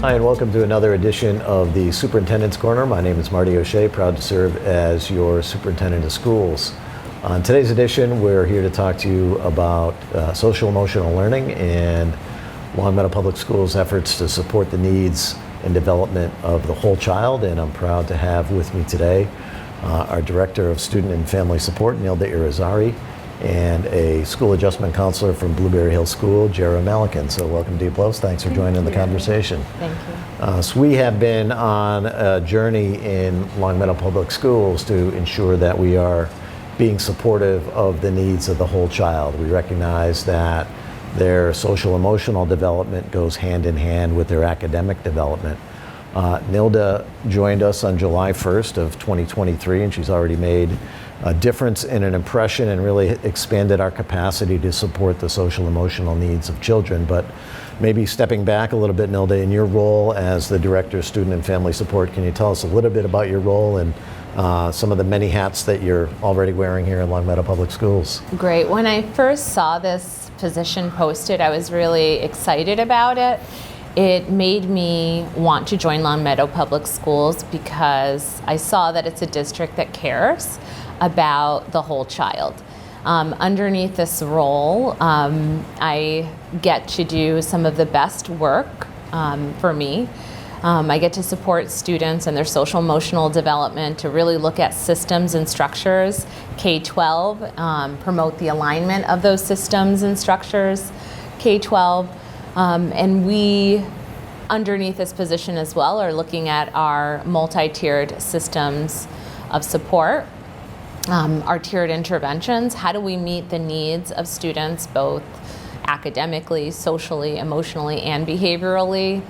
Hi, and welcome to another edition of the Superintendent's Corner. My name is Marty O'Shea, proud to serve as your Superintendent of Schools. On today's edition, we're here to talk to you about social emotional learning and Long Meadow Public Schools' efforts to support the needs and development of the whole child. And I'm proud to have with me today our Director of Student and Family Support, Nilda Irizarry, and a school adjustment counselor from Blueberry Hill School, Jara Malikan. So welcome to you both. Thanks for joining the conversation. Thank you. So we have been on a journey in Long Meadow Public Schools to ensure that we are being supportive of the needs of the whole child. We recognize that their social emotional development goes hand in hand with their academic development. Nilda joined us on July 1st of 2023, and she's already made a difference and an impression and really expanded our capacity to support the social emotional needs of children. But maybe stepping back a little bit, Nilda, in your role as the Director of Student and Family Support, can you tell us a little bit about your role and some of the many hats that you're already wearing here in Long Meadow Public Schools? Great. When I first saw this position posted, I was really excited about it. It made me want to join Long Meadow Public Schools because I saw that it's a district that cares about the whole child. Underneath this role, I get to do some of the best work for me. I get to support students and their social emotional development, to really look at systems and structures, K-12, promote the alignment of those systems and structures, K-12. And we, underneath this position as well, are looking at our multi-tiered systems of support, our tiered interventions. How do we meet the needs of students, both academically, socially, emotionally, and behaviorally,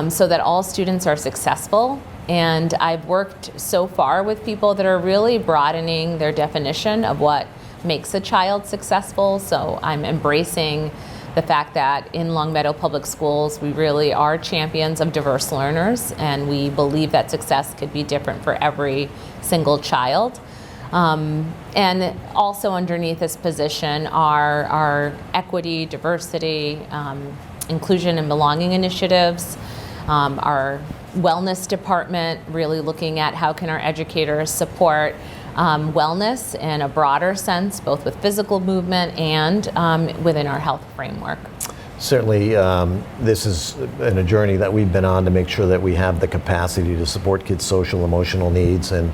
so that all students are successful? And I've worked so far with people that are really broadening their definition of what makes a child successful. So I'm embracing the fact that in Long Meadow Public Schools, we really are champions of diverse learners, and we believe that success could be different for every single child. And also underneath this position are our equity, diversity, inclusion and belonging initiatives, our wellness department, really looking at how can our educators support wellness in a broader sense, both with physical movement and within our health framework. Certainly, this is a journey that we've been on to make sure that we have the capacity to support kids' social emotional needs. And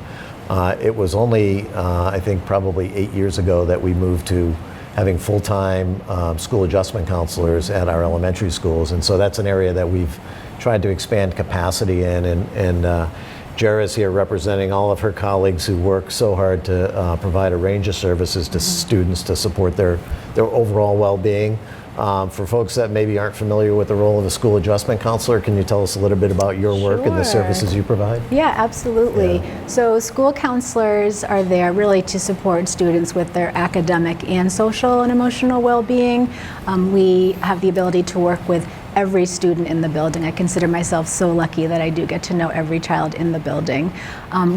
it was only, I think, probably 8 years ago that we moved to having full-time school adjustment counselors at our elementary schools. And so that's an area that we've tried to expand capacity in. And Jara's here representing all of her colleagues who work so hard to provide a range of services to students to support their overall well-being. For folks that maybe aren't familiar with the role of a school adjustment counselor, can you tell us a little bit about your work and the services you provide? Yeah, absolutely. Yeah. So school counselors are there really to support students with their academic and social and emotional well-being. We have the ability to work with every student in the building. I consider myself so lucky that I do get to know every child in the building.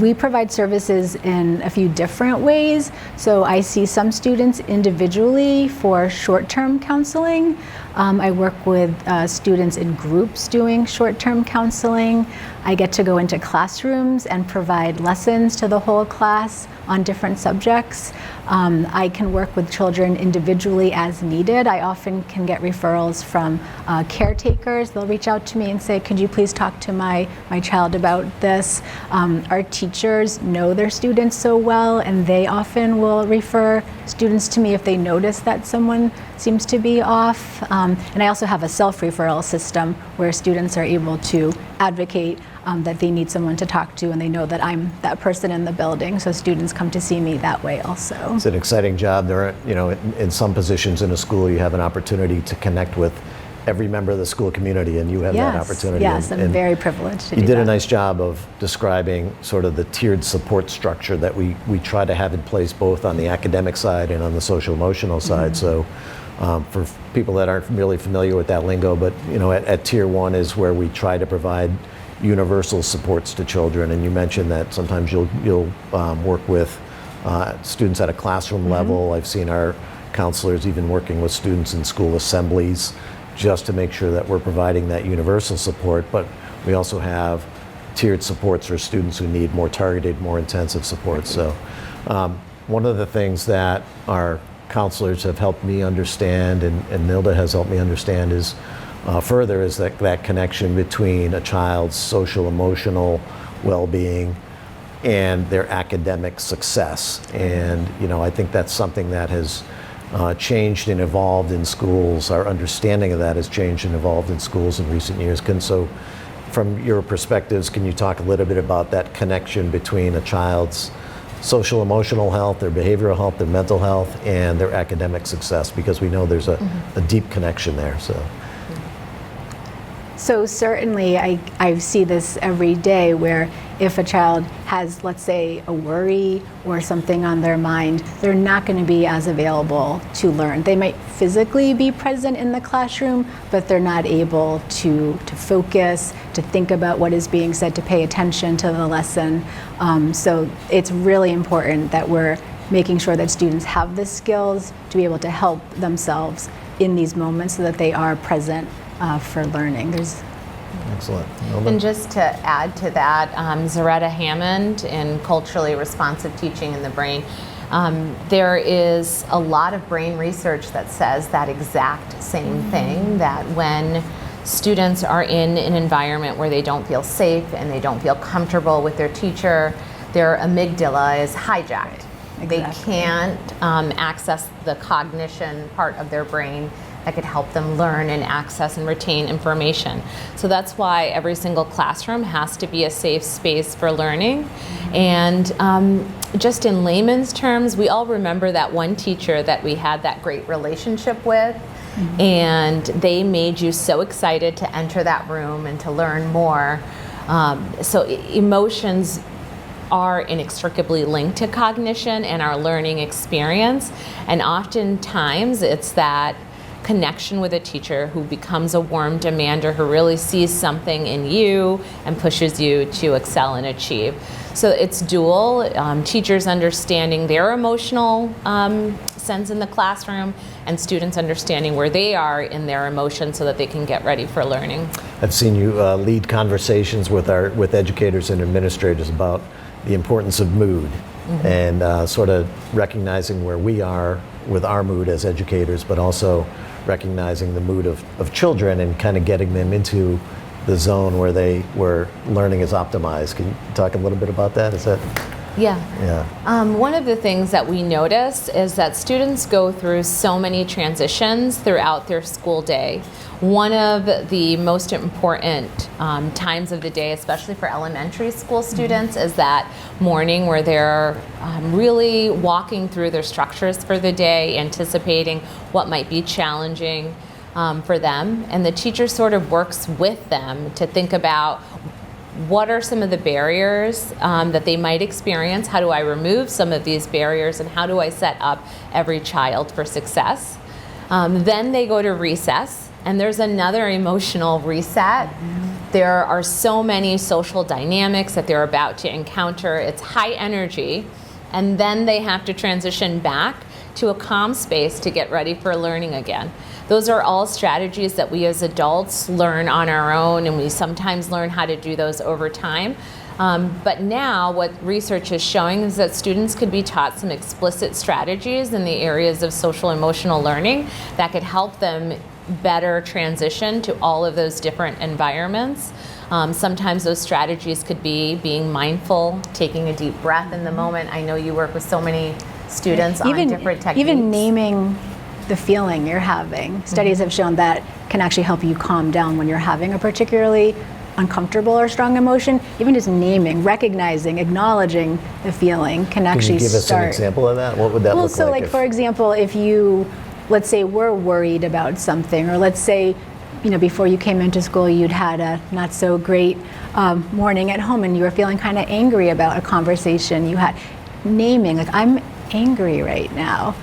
We provide services in a few different ways. So I see some students individually for short-term counseling. I work with students in groups doing short-term counseling. I get to go into classrooms and provide lessons to the whole class on different subjects. I can work with children individually as needed. I often can get referrals from caretakers. They'll reach out to me and say, could you please talk to my child about this? Our teachers know their students so well, and they often will refer students to me if they notice that someone seems to be off. And I also have a self-referral system where students are able to advocate that they need someone to talk to, and they know that I'm that person in the building, so students come to see me that way also. It's an exciting job. There are, in some positions in a school, you have an opportunity to connect with every member of the school community, and you have that opportunity. Yes, I'm very privileged to do that. You did a nice job of describing sort of the tiered support structure that we try to have in place both on the academic side and on the social emotional side. So for people that aren't really familiar with that lingo, but at Tier 1 is where we try to provide universal supports to children. And you mentioned that sometimes you'll work with students at a classroom level. I've seen our counselors even working with students in school assemblies, just to make sure that we're providing that universal support, but we also have tiered supports for students who need more targeted, more intensive support. So one of the things that our counselors have helped me understand, and Nilda has helped me understand, is further is that connection between a child's social, emotional well-being and their academic success. And I think that's something that has changed and evolved in schools. Our understanding of that has changed and evolved in schools in recent years. So from your perspectives, can you talk a little bit about that connection between a child's social emotional health, their behavioral health, their mental health, and their academic success? Because we know there's a deep connection there. So certainly I see this every day, where if a child has, let's say, a worry or something on their mind, they're not going to be as available to learn. They might physically be present in the classroom, but they're not able to focus, to think about what is being said, to pay attention to the lesson. So it's really important that we're making sure that students have the skills to be able to help themselves in these moments so that they are present for learning. Excellent. And just to add to that, Zaretta Hammond in Culturally Responsive Teaching in the Brain, there is a lot of brain research that says that exact same thing, that when students are in an environment where they don't feel safe and they don't feel comfortable with their teacher, their amygdala is hijacked. Exactly. They can't access the cognition part of their brain that could help them learn and access and retain information. So that's why every single classroom has to be a safe space for learning. And just in layman's terms, we all remember that one teacher that we had that great relationship with, and they made you so excited to enter that room and to learn more. So emotions are inextricably linked to cognition and our learning experience. And oftentimes it's that connection with a teacher who becomes a warm demander, who really sees something in you and pushes you to excel and achieve. So it's dual, teachers understanding their emotional sense in the classroom, and students understanding where they are in their emotions so that they can get ready for learning. I've seen you lead conversations with educators and administrators about the importance of mood, and sort of recognizing where we are with our mood as educators, but also recognizing the mood of children and kind of getting them into the zone where learning is optimized. Can you talk a little bit about that? Is that? Yeah. One of the things that we notice is that students go through so many transitions throughout their school day. One of the most important times of the day, especially for elementary school students, is that morning where they're really walking through their structures for the day, anticipating what might be challenging for them. And the teacher sort of works with them to think about what are some of the barriers that they might experience? How do I remove some of these barriers, and how do I set up every child for success? Then they go to recess, and there's another emotional reset. There are so many social dynamics that they're about to encounter. It's high energy, and then they have to transition back to a calm space to get ready for learning again. Those are all strategies that we as adults learn on our own, and we sometimes learn how to do those over time. But now what research is showing is that students could be taught some explicit strategies in the areas of social emotional learning that could help them better transition to all of those different environments. Sometimes those strategies could be being mindful, taking a deep breath in the moment. I know you work with so many students on different techniques. Even naming the feeling you're having. Studies have shown that can actually help you calm down when you're having a particularly uncomfortable or strong emotion. Even just naming, recognizing, acknowledging the feeling can actually Can you give us an example of that? What would that look like? Well, so for example, if you, let's say, were worried about something, or let's say, before you came into school, you'd had a not so great morning at home, and you were feeling kind of angry about a conversation you had. Naming, like, I'm angry right now.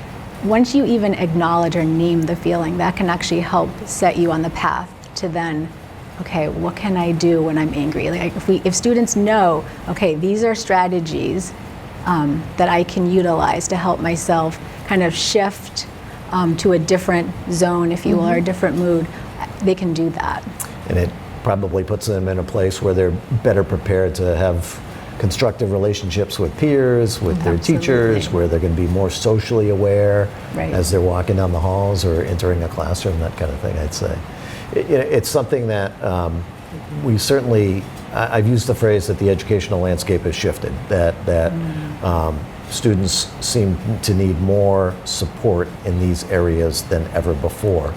Once you even acknowledge or name the feeling, that can actually help set you on the path to then, okay, what can I do when I'm angry? Like, if students know, okay, these are strategies that I can utilize to help myself kind of shift to a different zone, if you will, or a different mood, they can do that. And it probably puts them in a place where they're better prepared to have constructive relationships with peers, with their teachers, where they're going to be more socially aware as they're walking down the halls or entering a classroom, that kind of thing, I'd say. It's something that we certainly, I've used the phrase that the educational landscape has shifted, that students seem to need more support in these areas than ever before.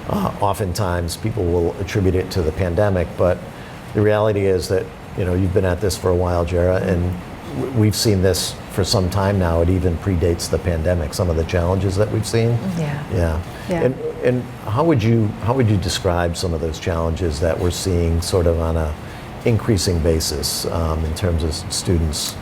Oftentimes people will attribute it to the pandemic, but the reality is that, you've been at this for a while, Jara, and we've seen this for some time now. It even predates the pandemic, some of the challenges that we've seen. Yeah. And how would you describe some of those challenges that we're seeing sort of on a increasing basis in terms of students'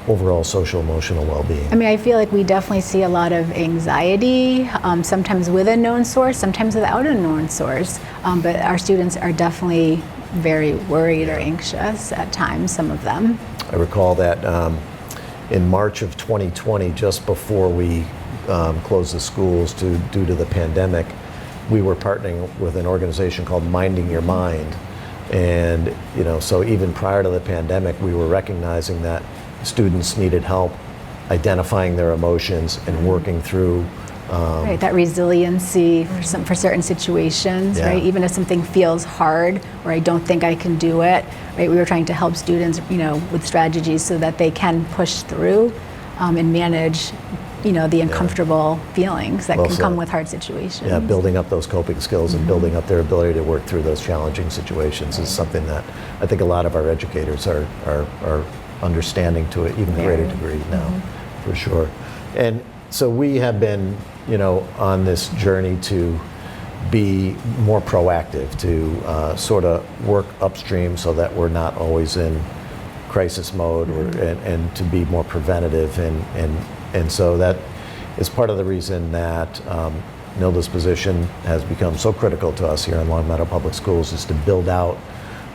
overall social emotional well-being? I mean, I feel like we definitely see a lot of anxiety, sometimes with a known source, sometimes without a known source. But our students are definitely very worried or anxious at times, some of them. I recall that in March of 2020, just before we closed the schools due to the pandemic, we were partnering with an organization called Minding Your Mind. And, so even prior to the pandemic, we were recognizing that students needed help identifying their emotions and working through that resiliency for certain situations, right? Even if something feels hard or I don't think I can do it, right? We were trying to help students, with strategies so that they can push through and manage, the uncomfortable feelings that can come with hard situations. Yeah, building up those coping skills and building up their ability to work through those challenging situations is something that I think a lot of our educators are understanding to an even greater degree now, for sure. And so we have been, on this journey to be more proactive, to sort of work upstream so that we're not always in crisis mode, and to be more preventative. And so that is part of the reason that Nilda's position has become so critical to us here in Long Meadow Public Schools, is to build out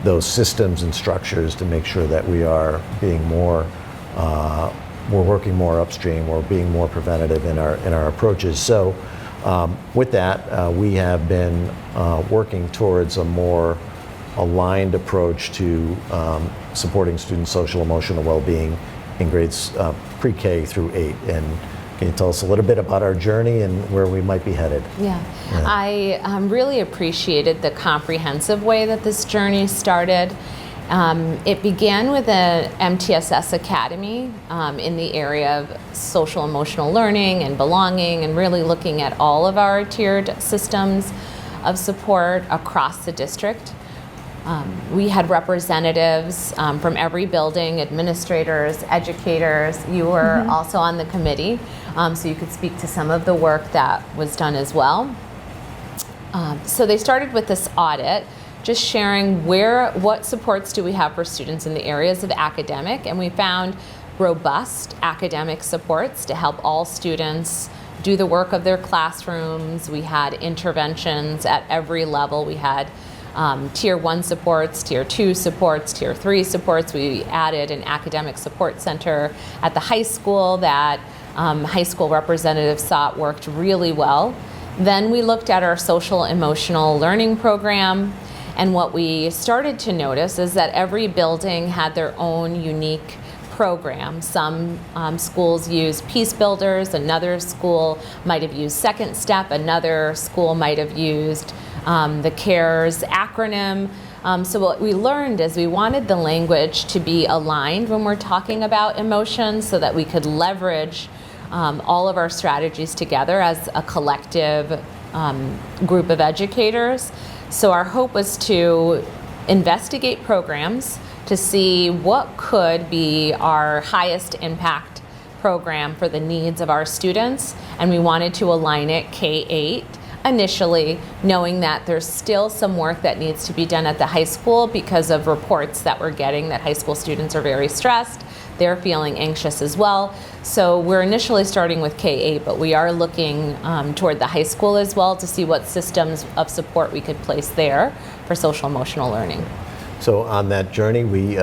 those systems and structures to make sure that we are being more we're working more upstream, we're being more preventative in our approaches. So with that, we have been working towards a more aligned approach to supporting students' social emotional well-being in grades pre-K through 8. And can you tell us a little bit about our journey and where we might be headed? I really appreciated the comprehensive way that this journey started. It began with an MTSS Academy in the area of social emotional learning and belonging, and really looking at all of our tiered systems of support across the district. We had representatives from every building, administrators, educators. You were also on the committee, so you could speak to some of the work that was done as well. So they started with this audit, just sharing what supports do we have for students in the areas of academic, and we found robust academic supports to help all students do the work of their classrooms. We had interventions at every level. We had Tier 1 supports, Tier 2 supports, Tier 3 supports. We added an academic support center at the high school that high school representatives thought worked really well. Then we looked at our social emotional learning program, and what we started to notice is that every building had their own unique program. Some schools used Peace Builders, another school might have used Second Step, another school might have used the CARES acronym. So what we learned is we wanted the language to be aligned when we're talking about emotions, so that we could leverage all of our strategies together as a collective group of educators. So our hope was to investigate programs to see what could be our highest impact program for the needs of our students, and we wanted to align it K-8 initially, knowing that there's still some work that needs to be done at the high school because of reports that we're getting that high school students are very stressed. They're feeling anxious as well. So we're initially starting with K-8, but we are looking toward the high school as well to see what systems of support we could place there for social emotional learning. So on that journey, we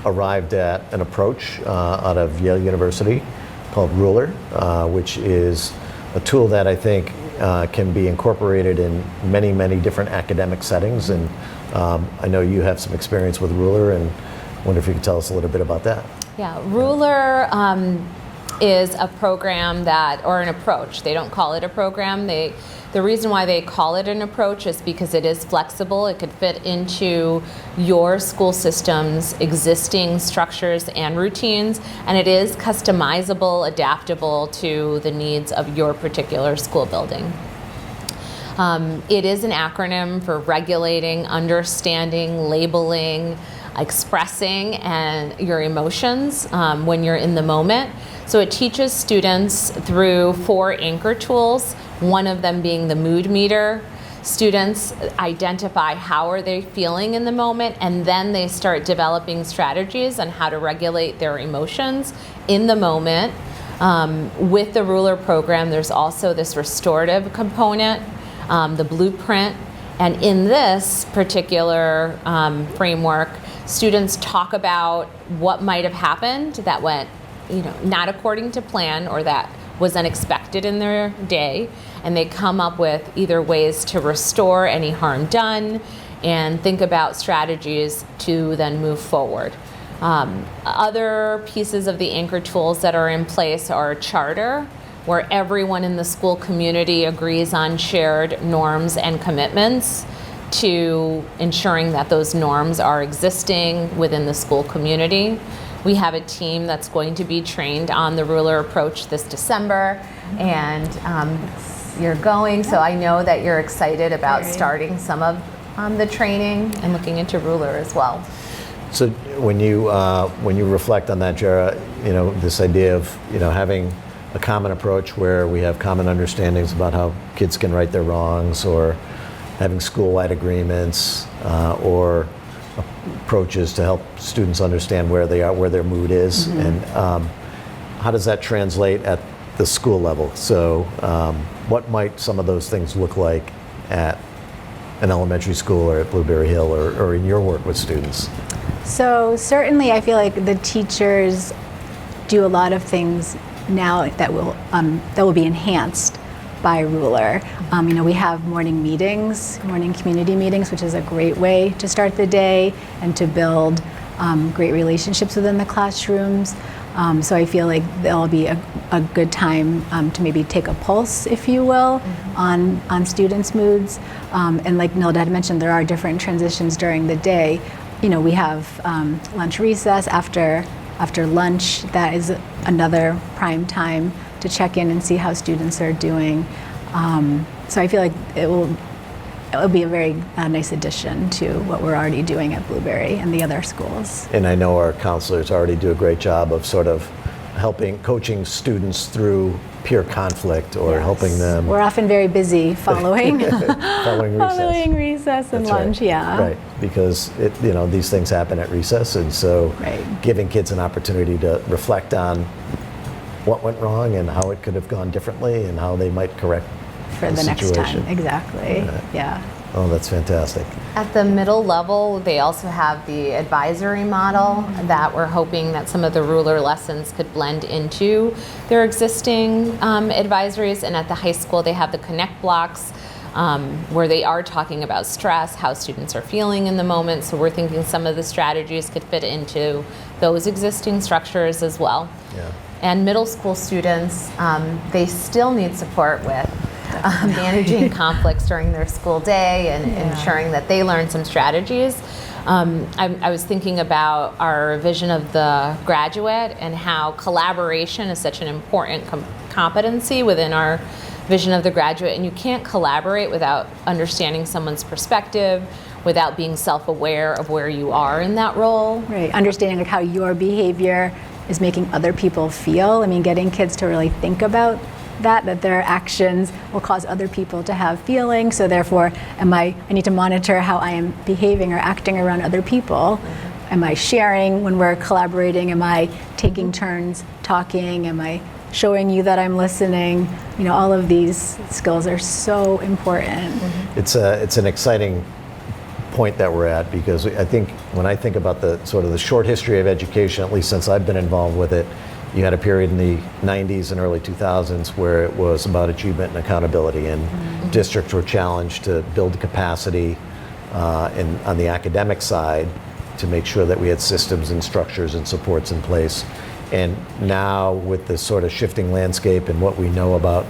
arrived at an approach out of Yale University called Ruler, which is a tool that I think can be incorporated in many, many different academic settings. And I know you have some experience with Ruler, and I wonder if you could tell us a little bit about that. Yeah, Ruler is a program that, or an approach. They don't call it a program. The reason why they call it an approach is because it is flexible. It could fit into your school system's existing structures and routines, and it is customizable, adaptable to the needs of your particular school building. It is an acronym for regulating, understanding, labeling, expressing and your emotions when you're in the moment. So it teaches students through 4 anchor tools, one of them being the mood meter. Students identify how are they feeling in the moment, and then they start developing strategies on how to regulate their emotions in the moment. With the Ruler program, there's also this restorative component, the blueprint, and in this particular framework, students talk about what might have happened that went, not according to plan or that was unexpected in their day, and they come up with either ways to restore any harm done and think about strategies to then move forward. Other pieces of the anchor tools that are in place are a charter, where everyone in the school community agrees on shared norms and commitments to ensuring that those norms are existing within the school community. We have a team that's going to be trained on the Ruler approach this December, and you're going, so I know that you're excited about starting some of the training and looking into Ruler as well. So when you reflect on that, Jara, this idea of having a common approach where we have common understandings about how kids can right their wrongs, or having school-wide agreements, or approaches to help students understand where they are, where their mood is, and how does that translate at the school level? So what might some of those things look like at an elementary school or at Blueberry Hill, or in your work with students? So certainly I feel like the teachers do a lot of things now that will be enhanced by Ruler. We have morning meetings, morning community meetings, which is a great way to start the day and to build great relationships within the classrooms. So I feel like there'll be a good time to maybe take a pulse, if you will, on students' moods. And like Nilda had mentioned, there are different transitions during the day. We have lunch recess after lunch. That is another prime time to check in and see how students are doing. So I feel like it will be a very nice addition to what we're already doing at Blueberry and the other schools. And I know our counselors already do a great job of sort of coaching students through peer conflict, or helping them. We're often very busy following following recess. Following recess and That's lunch, right. yeah. Right, because these things happen at recess, and so giving kids an opportunity to reflect on what went wrong and how it could have gone differently and how they might correct for the next situation. time. Exactly. Yeah. Oh, that's fantastic. At the middle level, they also have the advisory model that we're hoping that some of the Ruler lessons could blend into their existing advisories. And at the high school, they have the connect blocks where they are talking about stress, how students are feeling in the moment. So we're thinking some of the strategies could fit into those existing structures as well. Yeah. And middle school students, they still need support with managing conflicts during their school day and ensuring that they learn some strategies. I was thinking about our vision of the graduate and how collaboration is such an important competency within our vision of the graduate, and you can't collaborate without understanding someone's perspective, without being self-aware of where you are in that role. Right, understanding how your behavior is making other people feel. I mean, getting kids to really think about that their actions will cause other people to have feelings. So therefore, I need to monitor how I am behaving or acting around other people. Am I sharing when we're collaborating? Am I taking turns talking? Am I showing you that I'm listening? All of these skills are so important. It's an exciting point that we're at, because I think when I think about the sort of the short history of education, at least since I've been involved with it, you had a period in the 90s and early 2000s where it was about achievement and accountability, and districts were challenged to build capacity on the academic side to make sure that we had systems and structures and supports in place. And now with the sort of shifting landscape and what we know about,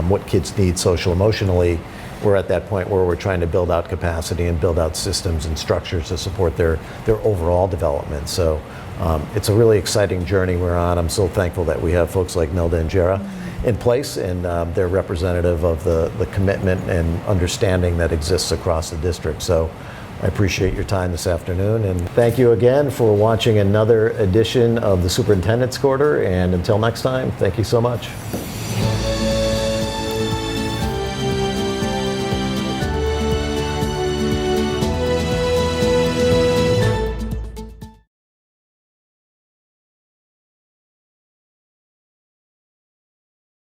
what kids need social emotionally, we're at that point where we're trying to build out capacity and build out systems and structures to support their overall development. So it's a really exciting journey we're on. I'm so thankful that we have folks like Nelda and Jera in place, and they're representative of the commitment and understanding that exists across the district. So I appreciate your time this afternoon, and thank you again for watching another edition of the Superintendent's Quarter, and until next time, thank you so much.